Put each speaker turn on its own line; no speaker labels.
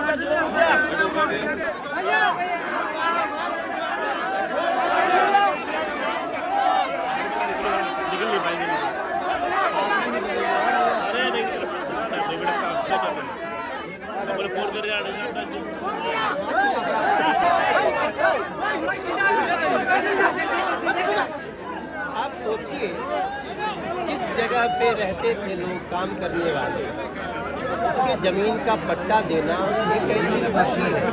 आप सोचिए, जिस जगह पे रहते थे लोग काम करने वाले, उसके जमीन का पट्टा देना एक ऐसी खुशी है